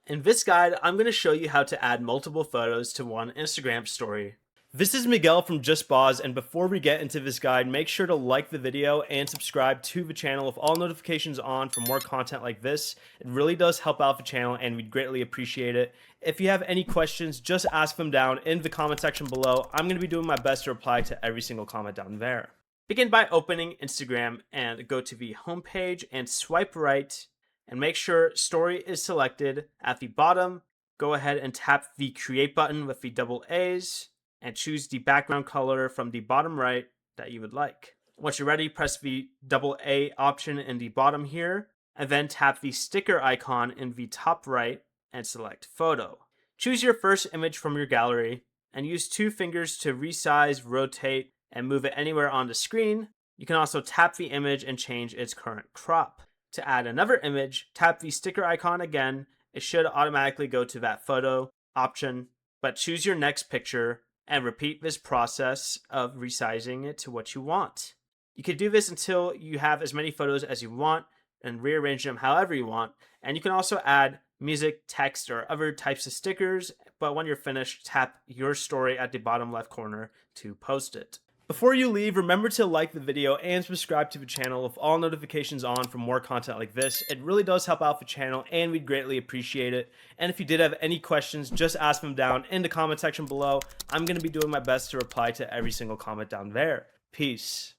In this guide, I'm going to show you how to add multiple photos to one Instagram story. This is Miguel from Just Boz, and before we get into this guide, make sure to like the video and subscribe to the channel with all notifications on for more content like this. It really does help out the channel and we'd greatly appreciate it. If you have any questions, just ask them down in the comment section below. I'm going to be doing my best to reply to every single comment down there. Begin by opening Instagram and go to the home page and swipe right and make sure story is selected. At the bottom, go ahead and tap the create button with the double A's and choose the background color from the bottom right that you would like. Once you're ready, press the double A option in the bottom here and then tap the sticker icon in the top right and select photo. Choose your first image from your gallery and use two fingers to resize, rotate, and move it anywhere on the screen. You can also tap the image and change its current crop. To add another image, tap the sticker icon again. It should automatically go to that photo option, but choose your next picture and repeat this process of resizing it to what you want. You can do this until you have as many photos as you want and rearrange them however you want. And you can also add music, text, or other types of stickers, but when you're finished, tap your story at the bottom left corner to post it. Before you leave, remember to like the video and subscribe to the channel with all notifications on for more content like this. It really does help out the channel and we'd greatly appreciate it. And if you did have any questions, just ask them down in the comment section below. I'm going to be doing my best to reply to every single comment down there. Peace.